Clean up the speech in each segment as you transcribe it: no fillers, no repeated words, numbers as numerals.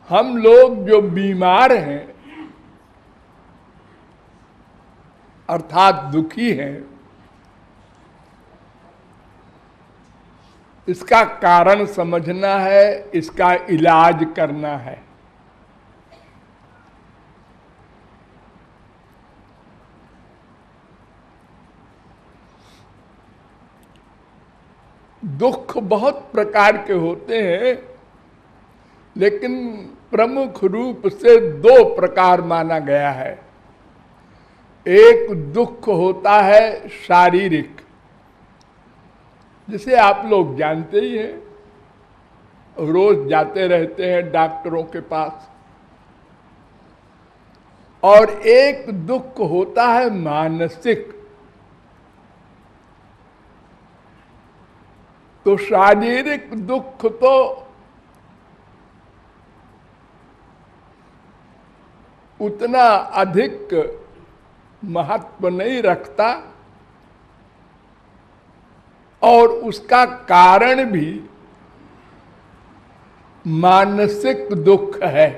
हम लोग जो बीमार हैं अर्थात दुखी हैं, इसका कारण समझना है, इसका इलाज करना है। दुख बहुत प्रकार के होते हैं, लेकिन प्रमुख रूप से दो प्रकार माना गया है। एक दुख होता है शारीरिक, जिसे आप लोग जानते ही हैं, रोज जाते रहते हैं डॉक्टरों के पास। और एक दुख होता है मानसिक। तो शारीरिक दुख तो उतना अधिक महत्व नहीं रखता, और उसका कारण भी मानसिक दुख है।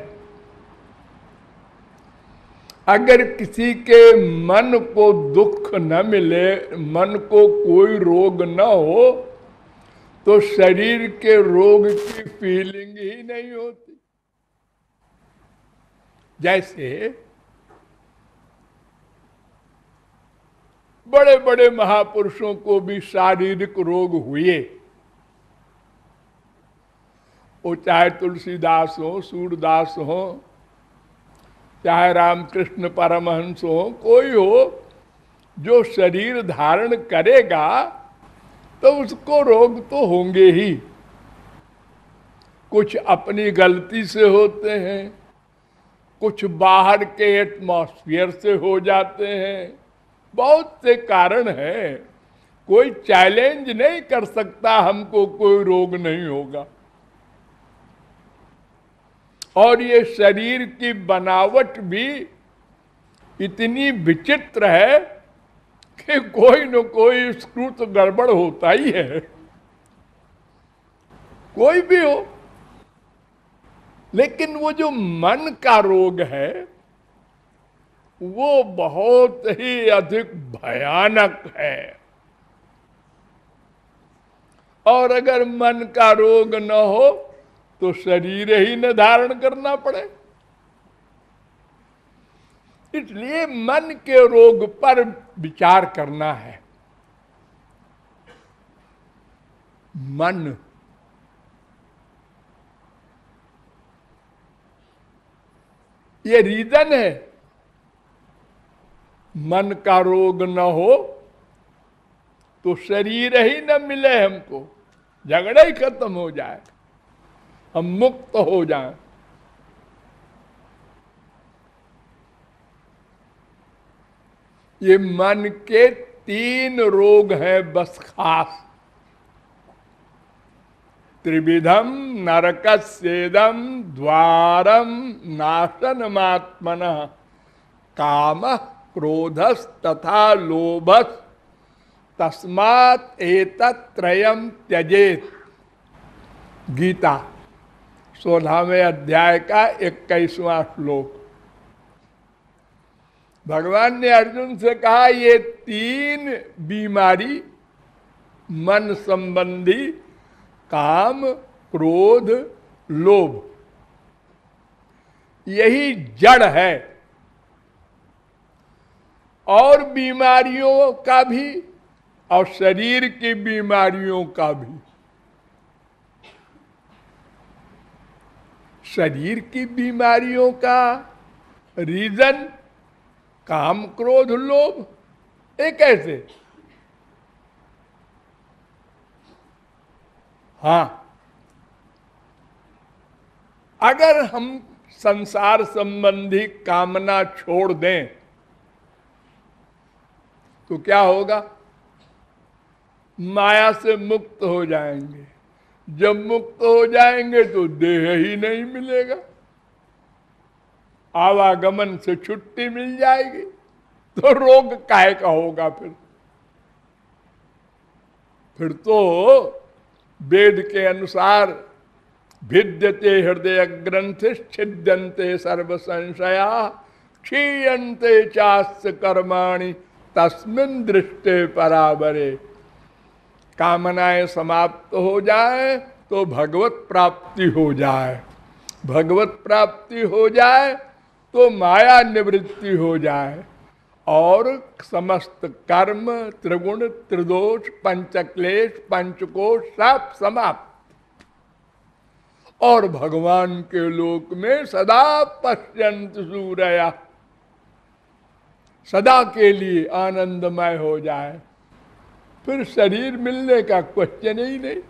अगर किसी के मन को दुख न मिले, मन को कोई रोग न हो, तो शरीर के रोग की फीलिंग ही नहीं होती। जैसे बड़े बड़े महापुरुषों को भी शारीरिक रोग हुए, वो चाहे तुलसीदास हो, सूरदास हो, चाहे रामकृष्ण परमहंस हो, कोई हो, जो शरीर धारण करेगा तो उसको रोग तो होंगे ही। कुछ अपनी गलती से होते हैं, कुछ बाहर के एटमॉस्फेयर से हो जाते हैं, बहुत से कारण हैं। कोई चैलेंज नहीं कर सकता हमको कोई रोग नहीं होगा। और ये शरीर की बनावट भी इतनी विचित्र है कि कोई न कोई स्क्रू तो गड़बड़ होता ही है, कोई भी हो। लेकिन वो जो मन का रोग है, वो बहुत ही अधिक भयानक है। और अगर मन का रोग न हो तो शरीर ही न धारण करना पड़े। इसलिए मन के रोग पर विचार करना है। मन ये रीजन है। मन का रोग न हो तो शरीर ही न मिले हमको, झगड़ा ही खत्म हो जाए, हम मुक्त हो जाएं। ये मन के तीन रोग हैं बस खास। त्रिविधम नरकस्येदम द्वारम नाशनमात्मनः कामः क्रोधस् तथा लोभस् तस्मात् एतत्त्रयम् त्यजेत्। गीता 16वें अध्याय का 21वां श्लोक। भगवान ने अर्जुन से कहा, ये तीन बीमारी मन संबंधी, काम, क्रोध, लोभ, यही जड़ है। और बीमारियों का भी, और शरीर की बीमारियों का भी। शरीर की बीमारियों का रीजन काम, क्रोध, लोभ। ये कैसे? हाँ, अगर हम संसार संबंधी कामना छोड़ दें तो क्या होगा? माया से मुक्त हो जाएंगे। जब मुक्त हो जाएंगे तो देह ही नहीं मिलेगा, आवागमन से छुट्टी मिल जाएगी, तो रोग काहे का होगा? फिर तो वेद के अनुसार भिद्यते हृदय ग्रंथि छिद्यन्ते सर्व संशया क्षीयन्ते चास्य कर्माणि तस्मिन् दृष्टे परावरे। कामनाएं समाप्त हो जाए तो भगवत प्राप्ति हो जाए, भगवत प्राप्ति हो जाए तो माया निवृत्ति हो जाए और समस्त कर्म त्रिगुण त्रिदोष पंचक्लेश पंचकोश सब समाप्त, और भगवान के लोक में सदा पश्यंत सूर्या, सदा के लिए आनंदमय हो जाए, फिर शरीर मिलने का क्वेश्चन ही नहीं।